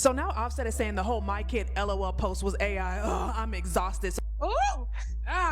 So now Offset is saying the whole "my kid LOL" post was AI. Ugh, I'm exhausted.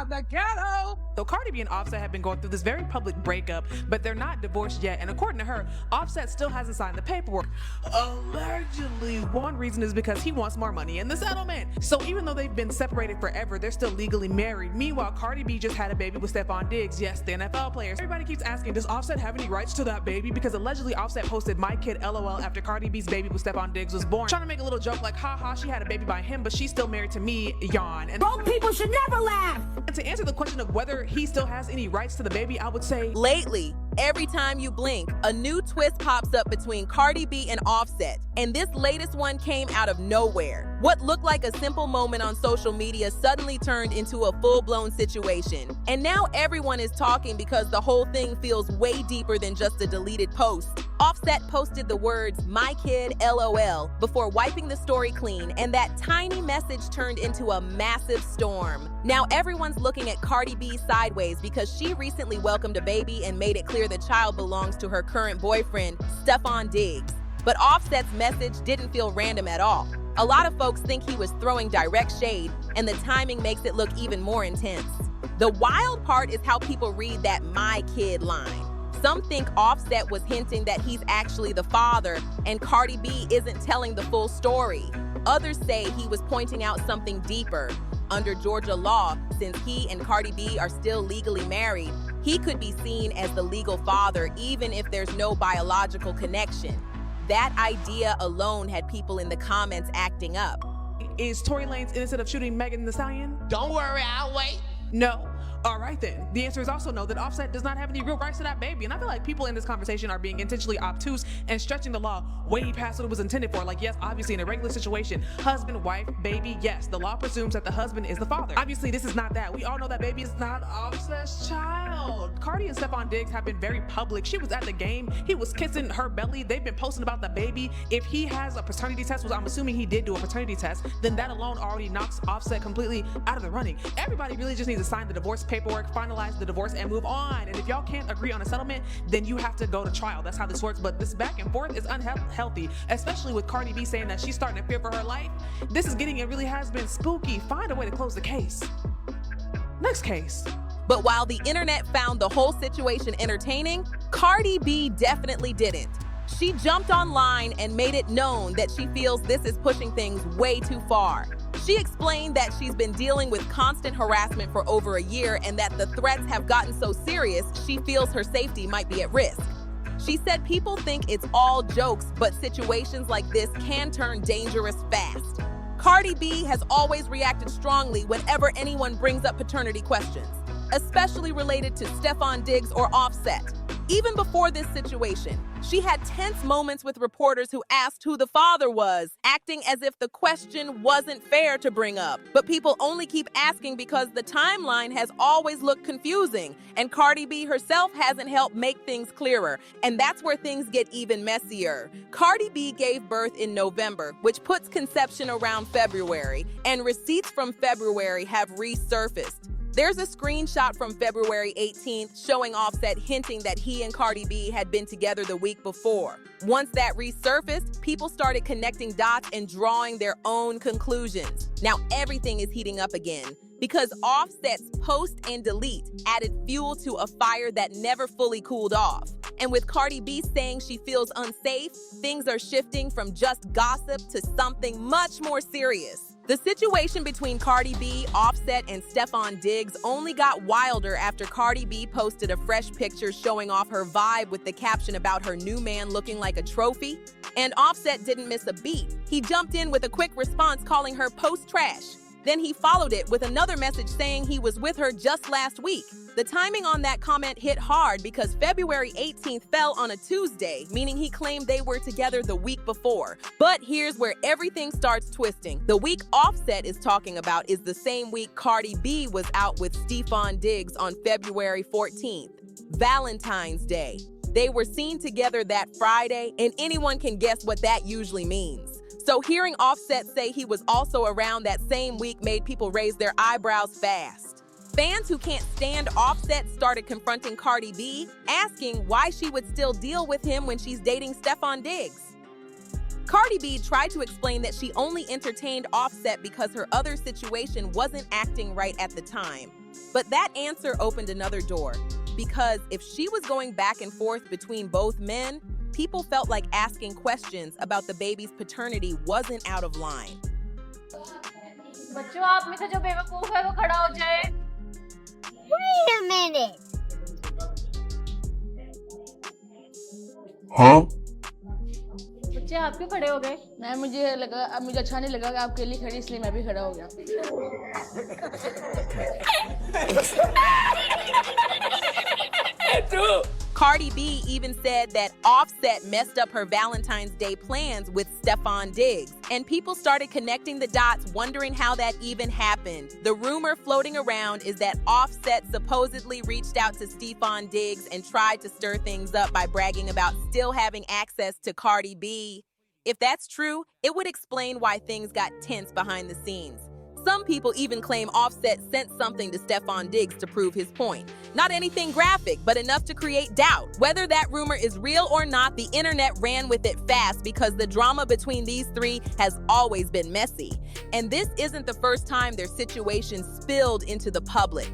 The ghetto. So Cardi B and Offset have been going through this very public breakup, but they're not divorced yet. And according to her, Offset still hasn't signed the paperwork. Allegedly, one reason is because he wants more money in the settlement. So even though they've been separated forever, they're still legally married. Meanwhile, Cardi B just had a baby with Stephon Diggs. Yes, the NFL players. Everybody keeps asking, does Offset have any rights to that baby? Because allegedly Offset posted "my kid LOL" after Cardi B's baby with Stephon Diggs was born, trying to make a little joke like, haha, she had a baby by him, but she's still married to me, yawn. And broke people should never laugh. And to answer the question of whether he still has any rights to the baby, I would say lately, every time you blink, a new twist pops up between Cardi B and Offset. And this latest one came out of nowhere. What looked like a simple moment on social media suddenly turned into a full-blown situation. And now everyone is talking because the whole thing feels way deeper than just a deleted post. Offset posted the words "my kid LOL" before wiping the story clean, and that tiny message turned into a massive storm. Now everyone's looking at Cardi B sideways because she recently welcomed a baby and made it clear the child belongs to her current boyfriend, Stephon Diggs. But Offset's message didn't feel random at all. A lot of folks think he was throwing direct shade, and the timing makes it look even more intense. The wild part is how people read that "my kid" line. Some think Offset was hinting that he's actually the father and Cardi B isn't telling the full story. Others say he was pointing out something deeper. Under Georgia law, since he and Cardi B are still legally married, he could be seen as the legal father even if there's no biological connection. That idea alone had people in the comments acting up. Is Tory Lanez innocent of shooting Megan Thee Stallion? Don't worry, I'll wait. No. All right then. The answer is also no, that Offset does not have any real rights to that baby. And I feel like people in this conversation are being intentionally obtuse and stretching the law way past what it was intended for. Like, yes, obviously in a regular situation, husband, wife, baby, yes, the law presumes that the husband is the father. Obviously, this is not that. We all know that baby is not Offset's child. Cardi and Stephon Diggs have been very public. She was at the game. He was kissing her belly. They've been posting about the baby. If he has a paternity test, which I'm assuming he did do a paternity test, then that alone already knocks Offset completely out of the running. Everybody really just needs to sign the divorce paperwork, finalize the divorce, and move on. And if y'all can't agree on a settlement, then you have to go to trial. That's how this works. But this back and forth is unhealthy, especially with Cardi B saying that she's starting to fear for her life. This is getting, it really has been spooky. Find a way to close the case. Next case. But while the internet found the whole situation entertaining, Cardi B definitely didn't. She jumped online and made it known that she feels this is pushing things way too far. She explained that she's been dealing with constant harassment for over a year and that the threats have gotten so serious she feels her safety might be at risk. She said people think it's all jokes, but situations like this can turn dangerous fast. Cardi B has always reacted strongly whenever anyone brings up paternity questions, especially related to Stephon Diggs or Offset. Even before this situation, she had tense moments with reporters who asked who the father was, acting as if the question wasn't fair to bring up. But people only keep asking because the timeline has always looked confusing, and Cardi B herself hasn't helped make things clearer. And that's where things get even messier. Cardi B gave birth in November, which puts conception around February, and receipts from February have resurfaced. There's a screenshot from February 18th showing Offset hinting that he and Cardi B had been together the week before. Once that resurfaced, people started connecting dots and drawing their own conclusions. Now everything is heating up again because Offset's post and delete added fuel to a fire that never fully cooled off. And with Cardi B saying she feels unsafe, things are shifting from just gossip to something much more serious. The situation between Cardi B, Offset, and Stephon Diggs only got wilder after Cardi B posted a fresh picture showing off her vibe with the caption about her new man looking like a trophy. And Offset didn't miss a beat. He jumped in with a quick response calling her post trash. Then he followed it with another message saying he was with her just last week. The timing on that comment hit hard because February 18th fell on a Tuesday, meaning he claimed they were together the week before. But here's where everything starts twisting. The week Offset is talking about is the same week Cardi B was out with Stephon Diggs on February 14th, Valentine's Day. They were seen together that Friday, and anyone can guess what that usually means. So hearing Offset say he was also around that same week made people raise their eyebrows fast. Fans who can't stand Offset started confronting Cardi B, asking why she would still deal with him when she's dating Stephon Diggs. Cardi B tried to explain that she only entertained Offset because her other situation wasn't acting right at the time. But that answer opened another door, because if she was going back and forth between both men, people felt like asking questions about the baby's paternity wasn't out of line. बच्चों आप में से जो बेवकूफ है वो खड़ा हो जाए। Wait a minute. Huh? बच्चे आप क्यों खड़े हो गए? मैं मुझे लगा अब मुझे अच्छा नहीं लगा कि आप अकेली खड़ी इसलिए मैं भी खड़ा हो गया। Cardi B even said that Offset messed up her Valentine's Day plans with Stefan Diggs, and people started connecting the dots, wondering how that even happened. The rumor floating around is that Offset supposedly reached out to Stefan Diggs and tried to stir things up by bragging about still having access to Cardi B. If that's true, it would explain why things got tense behind the scenes. Some people even claim Offset sent something to Stefan Diggs to prove his point. Not anything graphic, but enough to create doubt. Whether that rumor is real or not, the internet ran with it fast because the drama between these three has always been messy. And this isn't the first time their situation spilled into the public.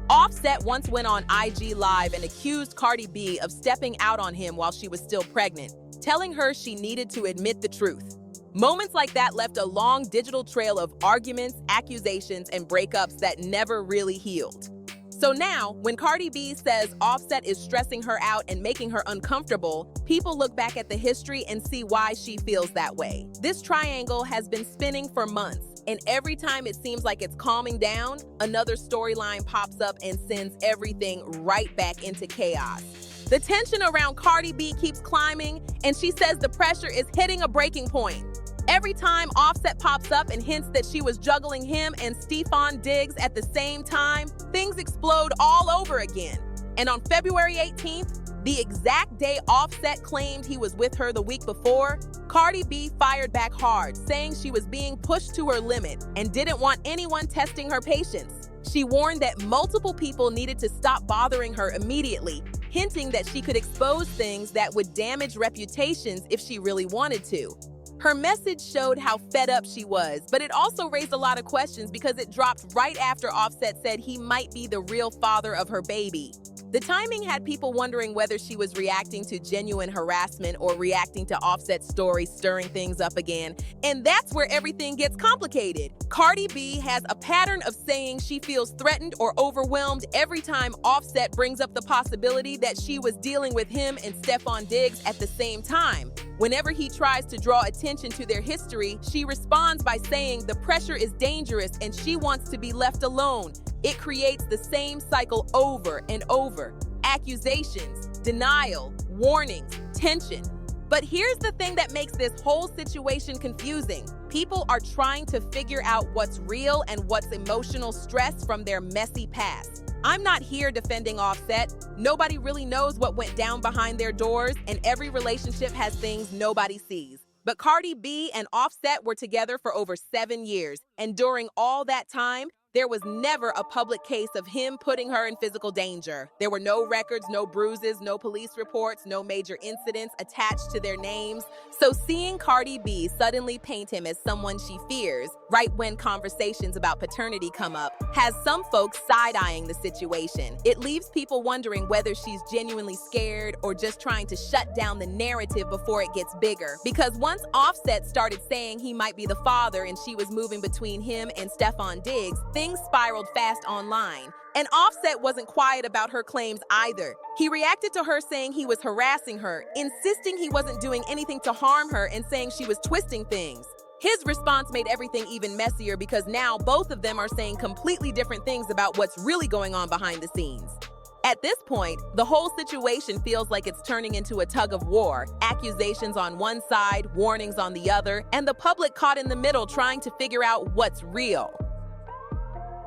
Offset once went on IG Live and accused Cardi B of stepping out on him while she was still pregnant, telling her she needed to admit the truth. Moments like that left a long digital trail of arguments, accusations, and breakups that never really healed. So now, when Cardi B says Offset is stressing her out and making her uncomfortable, people look back at the history and see why she feels that way. This triangle has been spinning for months, and every time it seems like it's calming down, another storyline pops up and sends everything right back into chaos. The tension around Cardi B keeps climbing, and she says the pressure is hitting a breaking point. Every time Offset pops up and hints that she was juggling him and Stefan Diggs at the same time, things explode all over again. And on February 18th, the exact day Offset claimed he was with her the week before, Cardi B fired back hard, saying she was being pushed to her limit and didn't want anyone testing her patience. She warned that multiple people needed to stop bothering her immediately, hinting that she could expose things that would damage reputations if she really wanted to. Her message showed how fed up she was, but it also raised a lot of questions because it dropped right after Offset said he might be the real father of her baby. The timing had people wondering whether she was reacting to genuine harassment or reacting to Offset's story stirring things up again, and that's where everything gets complicated. Cardi B has a pattern of saying she feels threatened or overwhelmed every time Offset brings up the possibility that she was dealing with him and Stefan Diggs at the same time. Whenever he tries to draw attention to their history, she responds by saying the pressure is dangerous and she wants to be left alone. It creates the same cycle over and over. Accusations, denial, warnings, tension. But here's the thing that makes this whole situation confusing. People are trying to figure out what's real and what's emotional stress from their messy past. I'm not here defending Offset. Nobody really knows what went down behind their doors, and every relationship has things nobody sees. But Cardi B and Offset were together for over 7 years, and during all that time, there was never a public case of him putting her in physical danger. There were no records, no bruises, no police reports, no major incidents attached to their names. So seeing Cardi B suddenly paint him as someone she fears, right when conversations about paternity come up, has some folks side-eyeing the situation. It leaves people wondering whether she's genuinely scared or just trying to shut down the narrative before it gets bigger. Because once Offset started saying he might be the father and she was moving between him and Stefan Diggs, things spiraled fast online. And Offset wasn't quiet about her claims either. He reacted to her saying he was harassing her, insisting he wasn't doing anything to harm her and saying she was twisting things. His response made everything even messier because now both of them are saying completely different things about what's really going on behind the scenes. At this point, the whole situation feels like it's turning into a tug of war. Accusations on one side, warnings on the other, and the public caught in the middle trying to figure out what's real.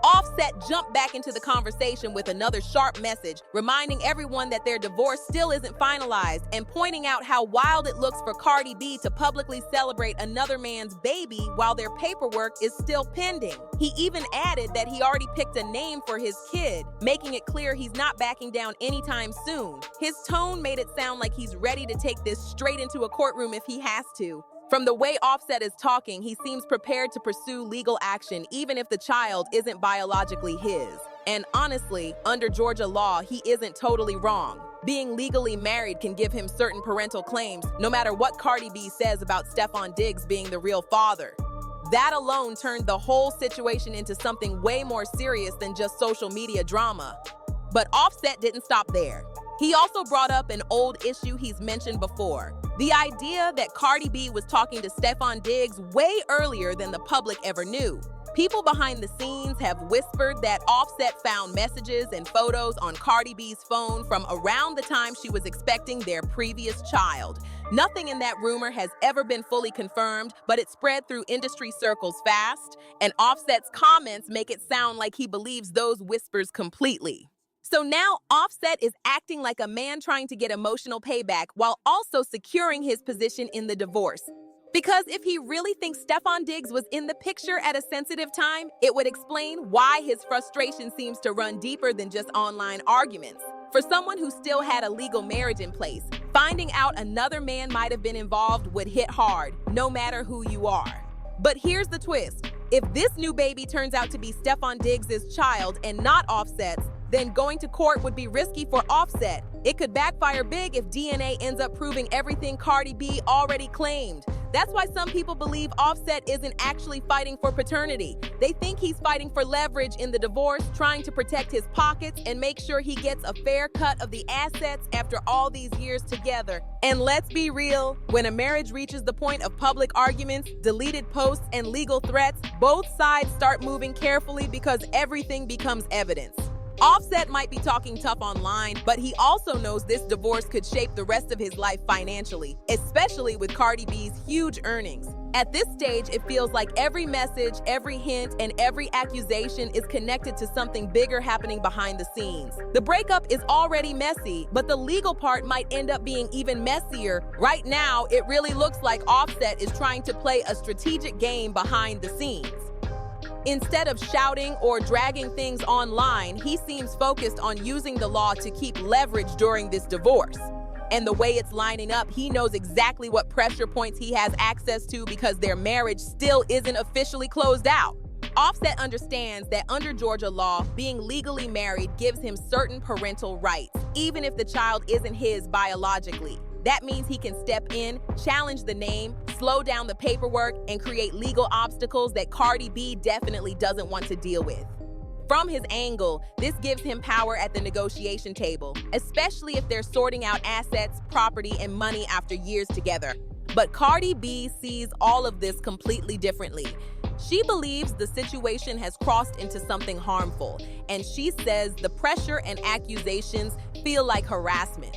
Offset jumped back into the conversation with another sharp message, reminding everyone that their divorce still isn't finalized and pointing out how wild it looks for Cardi B to publicly celebrate another man's baby while their paperwork is still pending. He even added that he already picked a name for his kid, making it clear he's not backing down anytime soon. His tone made it sound like he's ready to take this straight into a courtroom if he has to. From the way Offset is talking, he seems prepared to pursue legal action even if the child isn't biologically his. And honestly, under Georgia law, he isn't totally wrong. Being legally married can give him certain parental claims, no matter what Cardi B says about Stefon Diggs being the real father. That alone turned the whole situation into something way more serious than just social media drama. But Offset didn't stop there. He also brought up an old issue he's mentioned before. The idea that Cardi B was talking to Stefon Diggs way earlier than the public ever knew. People behind the scenes have whispered that Offset found messages and photos on Cardi B's phone from around the time she was expecting their previous child. Nothing in that rumor has ever been fully confirmed, but it spread through industry circles fast, and Offset's comments make it sound like he believes those whispers completely. So now Offset is acting like a man trying to get emotional payback while also securing his position in the divorce. Because if he really thinks Stefon Diggs was in the picture at a sensitive time, it would explain why his frustration seems to run deeper than just online arguments. For someone who still had a legal marriage in place, finding out another man might have been involved would hit hard, no matter who you are. But here's the twist. If this new baby turns out to be Stefon Diggs' child and not Offset's, then going to court would be risky for Offset. It could backfire big if DNA ends up proving everything Cardi B already claimed. That's why some people believe Offset isn't actually fighting for paternity. They think he's fighting for leverage in the divorce, trying to protect his pockets and make sure he gets a fair cut of the assets after all these years together. And let's be real, when a marriage reaches the point of public arguments, deleted posts, and legal threats, both sides start moving carefully because everything becomes evidence. Offset might be talking tough online, but he also knows this divorce could shape the rest of his life financially, especially with Cardi B's huge earnings. At this stage, it feels like every message, every hint, and every accusation is connected to something bigger happening behind the scenes. The breakup is already messy, but the legal part might end up being even messier. Right now, it really looks like Offset is trying to play a strategic game behind the scenes. Instead of shouting or dragging things online, he seems focused on using the law to keep leverage during this divorce. And the way it's lining up, he knows exactly what pressure points he has access to because their marriage still isn't officially closed out. Offset understands that under Georgia law, being legally married gives him certain parental rights, even if the child isn't his biologically. That means he can step in, challenge the name, slow down the paperwork, and create legal obstacles that Cardi B definitely doesn't want to deal with. From his angle, this gives him power at the negotiation table, especially if they're sorting out assets, property, and money after years together. But Cardi B sees all of this completely differently. She believes the situation has crossed into something harmful, and she says the pressure and accusations feel like harassment.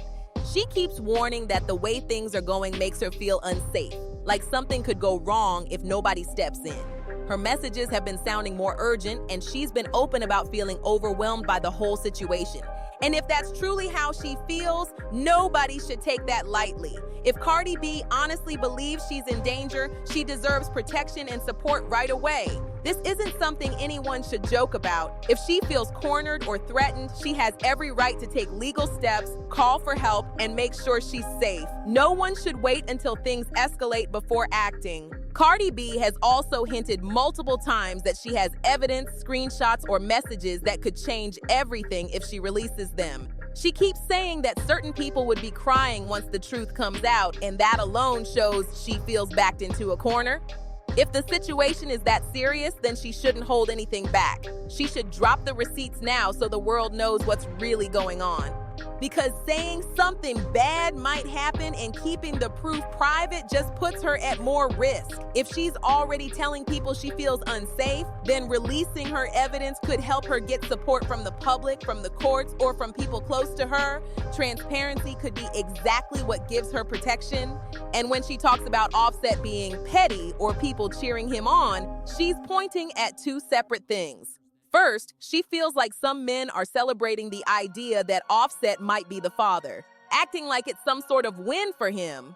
She keeps warning that the way things are going makes her feel unsafe, like something could go wrong if nobody steps in. Her messages have been sounding more urgent, and she's been open about feeling overwhelmed by the whole situation. And if that's truly how she feels, nobody should take that lightly. If Cardi B honestly believes she's in danger, she deserves protection and support right away. This isn't something anyone should joke about. If she feels cornered or threatened, she has every right to take legal steps, call for help, and make sure she's safe. No one should wait until things escalate before acting. Cardi B has also hinted multiple times that she has evidence, screenshots, or messages that could change everything if she releases them. She keeps saying that certain people would be crying once the truth comes out, and that alone shows she feels backed into a corner. If the situation is that serious, then she shouldn't hold anything back. She should drop the receipts now so the world knows what's really going on. Because saying something bad might happen and keeping the proof private just puts her at more risk. If she's already telling people she feels unsafe, then releasing her evidence could help her get support from the public, from the courts, or from people close to her. Transparency could be exactly what gives her protection. And when she talks about Offset being petty or people cheering him on, she's pointing at two separate things. First, she feels like some men are celebrating the idea that Offset might be the father, acting like it's some sort of win for him.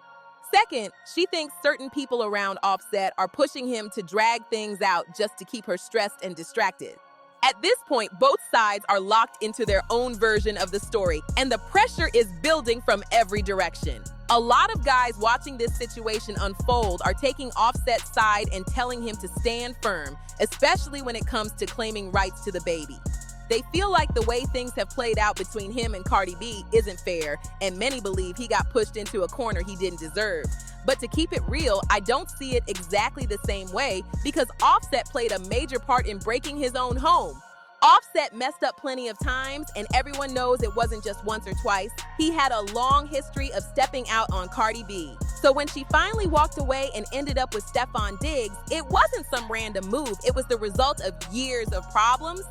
Second, she thinks certain people around Offset are pushing him to drag things out just to keep her stressed and distracted. At this point, both sides are locked into their own version of the story, and the pressure is building from every direction. A lot of guys watching this situation unfold are taking Offset's side and telling him to stand firm, especially when it comes to claiming rights to the baby. They feel like the way things have played out between him and Cardi B isn't fair, and many believe he got pushed into a corner he didn't deserve. But to keep it real, I don't see it exactly the same way because Offset played a major part in breaking his own home. Offset messed up plenty of times, and everyone knows it wasn't just once or twice. He had a long history of stepping out on Cardi B. So when she finally walked away and ended up with Stefan Diggs, it wasn't some random move. It was the result of years of problems.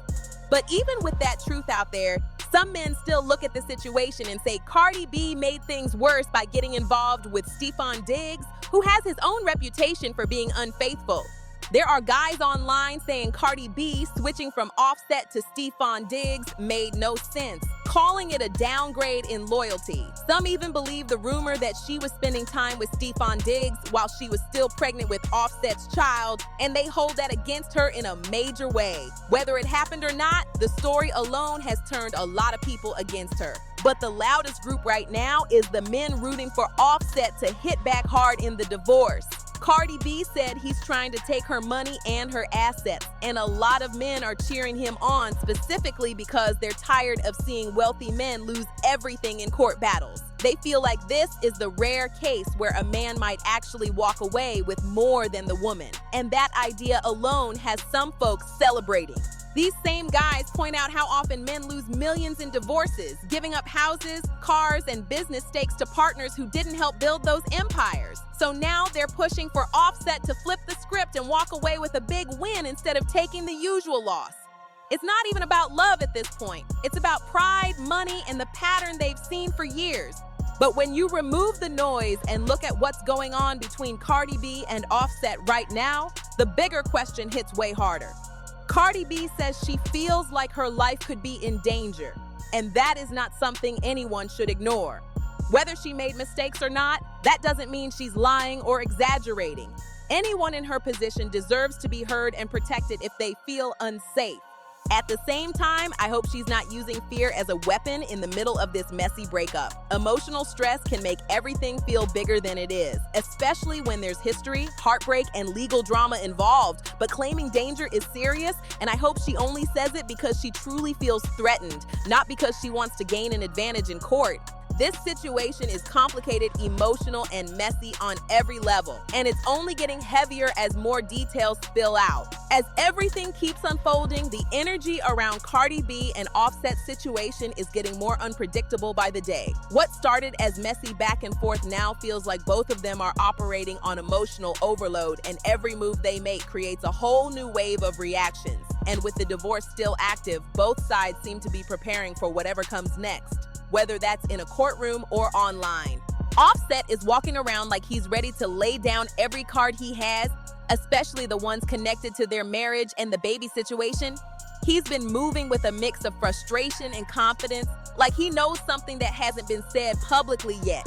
But even with that truth out there, some men still look at the situation and say Cardi B made things worse by getting involved with Stefan Diggs, who has his own reputation for being unfaithful. There are guys online saying Cardi B switching from Offset to Stefan Diggs made no sense, calling it a downgrade in loyalty. Some even believe the rumor that she was spending time with Stefan Diggs while she was still pregnant with Offset's child, and they hold that against her in a major way. Whether it happened or not, the story alone has turned a lot of people against her. But the loudest group right now is the men rooting for Offset to hit back hard in the divorce. Cardi B said he's trying to take her money and her assets, and a lot of men are cheering him on specifically because they're tired of seeing wealthy men lose everything in court battles. They feel like this is the rare case where a man might actually walk away with more than the woman, and that idea alone has some folks celebrating. These same guys point out how often men lose millions in divorces, giving up houses, cars, and business stakes to partners who didn't help build those empires. So now they're pushing for Offset to flip the script and walk away with a big win instead of taking the usual loss. It's not even about love at this point. It's about pride, money, and the pattern they've seen for years. But when you remove the noise and look at what's going on between Cardi B and Offset right now, the bigger question hits way harder. Cardi B says she feels like her life could be in danger, and that is not something anyone should ignore. Whether she made mistakes or not, that doesn't mean she's lying or exaggerating. Anyone in her position deserves to be heard and protected if they feel unsafe. At the same time, I hope she's not using fear as a weapon in the middle of this messy breakup. Emotional stress can make everything feel bigger than it is, especially when there's history, heartbreak, and legal drama involved. But claiming danger is serious, and I hope she only says it because she truly feels threatened, not because she wants to gain an advantage in court. This situation is complicated, emotional, and messy on every level, and it's only getting heavier as more details spill out. As everything keeps unfolding, the energy around Cardi B and Offset's situation is getting more unpredictable by the day. What started as messy back and forth now feels like both of them are operating on emotional overload, and every move they make creates a whole new wave of reactions. And with the divorce still active, both sides seem to be preparing for whatever comes next, whether that's in a courtroom or online. Offset is walking around like he's ready to lay down every card he has, especially the ones connected to their marriage and the baby situation. He's been moving with a mix of frustration and confidence, like he knows something that hasn't been said publicly yet.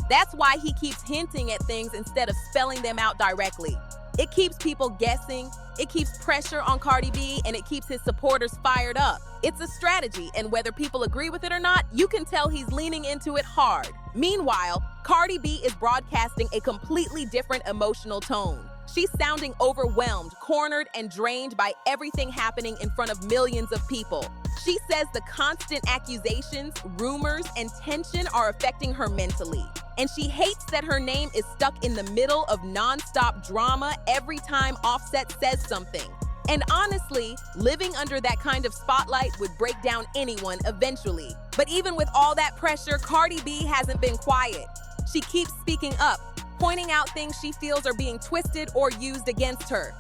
That's why he keeps hinting at things instead of spelling them out directly. It keeps people guessing, it keeps pressure on Cardi B, and it keeps his supporters fired up. It's a strategy, and whether people agree with it or not, you can tell he's leaning into it hard. Meanwhile, Cardi B is broadcasting a completely different emotional tone. She's sounding overwhelmed, cornered, and drained by everything happening in front of millions of people. She says the constant accusations, rumors, and tension are affecting her mentally. And she hates that her name is stuck in the middle of non-stop drama every time Offset says something. And honestly, living under that kind of spotlight would break down anyone eventually. But even with all that pressure, Cardi B hasn't been quiet. She keeps speaking up, pointing out things she feels are being twisted or used against her.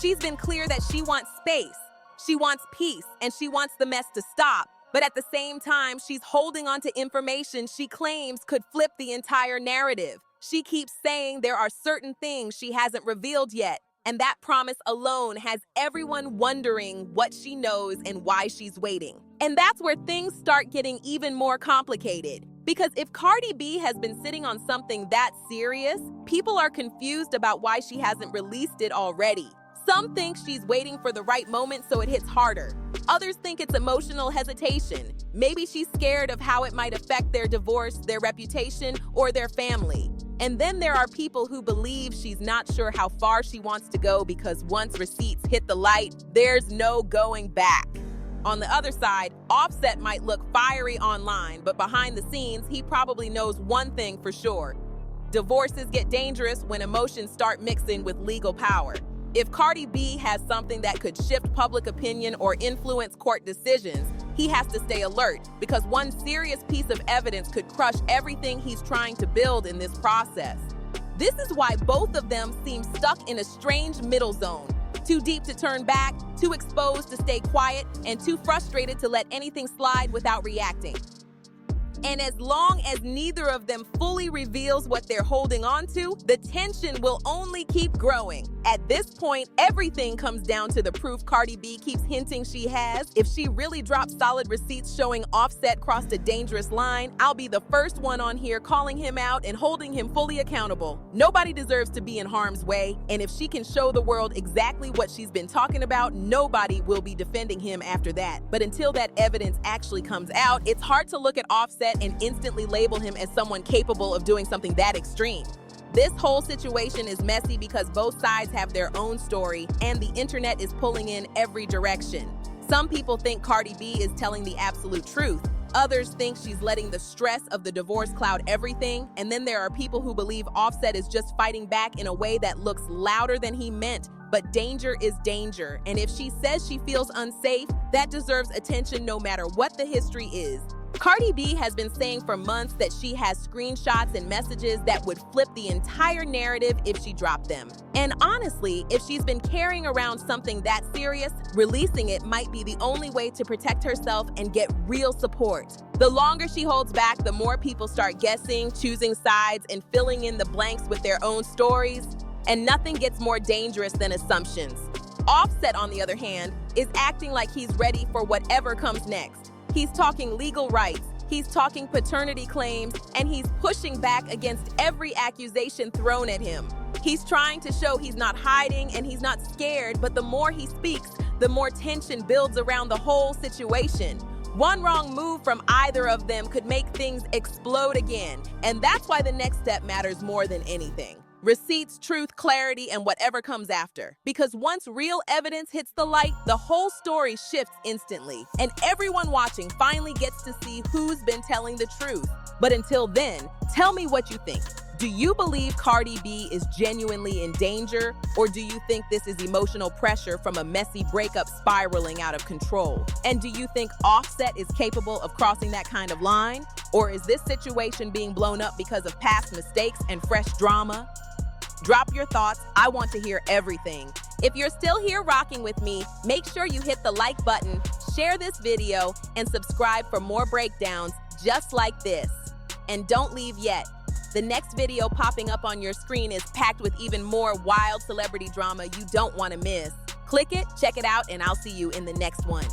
She's been clear that she wants space, she wants peace, and she wants the mess to stop. But at the same time, she's holding on to information she claims could flip the entire narrative. She keeps saying there are certain things she hasn't revealed yet, and that promise alone has everyone wondering what she knows and why she's waiting. And that's where things start getting even more complicated. Because if Cardi B has been sitting on something that serious, people are confused about why she hasn't released it already. Some think she's waiting for the right moment so it hits harder. Others think it's emotional hesitation. Maybe she's scared of how it might affect their divorce, their reputation, or their family. And then there are people who believe she's not sure how far she wants to go because once receipts hit the light, there's no going back. On the other side, Offset might look fiery online, but behind the scenes, he probably knows one thing for sure. Divorces get dangerous when emotions start mixing with legal power. If Cardi B has something that could shift public opinion or influence court decisions, he has to stay alert because one serious piece of evidence could crush everything he's trying to build in this process. This is why both of them seem stuck in a strange middle zone. Too deep to turn back, too exposed to stay quiet, and too frustrated to let anything slide without reacting. And as long as neither of them fully reveals what they're holding on to, the tension will only keep growing. At this point, everything comes down to the proof Cardi B keeps hinting she has. If she really drops solid receipts showing Offset crossed a dangerous line, I'll be the first one on here calling him out and holding him fully accountable. Nobody deserves to be in harm's way, and if she can show the world exactly what she's been talking about, nobody will be defending him after that. But until that evidence actually comes out, it's hard to look at Offset and instantly label him as someone capable of doing something that extreme. This whole situation is messy because both sides have their own story and the internet is pulling in every direction. Some people think Cardi B is telling the absolute truth. Others think she's letting the stress of the divorce cloud everything. And then there are people who believe Offset is just fighting back in a way that looks louder than he meant. But danger is danger. And if she says she feels unsafe, that deserves attention no matter what the history is. Cardi B has been saying for months that she has screenshots and messages that would flip the entire narrative if she dropped them. And honestly, if she's been carrying around something that serious, releasing it might be the only way to protect herself and get real support. The longer she holds back, the more people start guessing, choosing sides, and filling in the blanks with their own stories. And nothing gets more dangerous than assumptions. Offset, on the other hand, is acting like he's ready for whatever comes next. He's talking legal rights, he's talking paternity claims, and he's pushing back against every accusation thrown at him. He's trying to show he's not hiding and he's not scared, but the more he speaks, the more tension builds around the whole situation. One wrong move from either of them could make things explode again, and that's why the next step matters more than anything. Receipts, truth, clarity, and whatever comes after. Because once real evidence hits the light, the whole story shifts instantly, and everyone watching finally gets to see who's been telling the truth. But until then, tell me what you think. Do you believe Cardi B is genuinely in danger, or do you think this is emotional pressure from a messy breakup spiraling out of control? And do you think Offset is capable of crossing that kind of line? Or is this situation being blown up because of past mistakes and fresh drama? Drop your thoughts. I want to hear everything. If you're still here rocking with me, make sure you hit the like button, share this video, and subscribe for more breakdowns just like this. And don't leave yet. The next video popping up on your screen is packed with even more wild celebrity drama you don't want to miss. Click it, check it out, and I'll see you in the next one.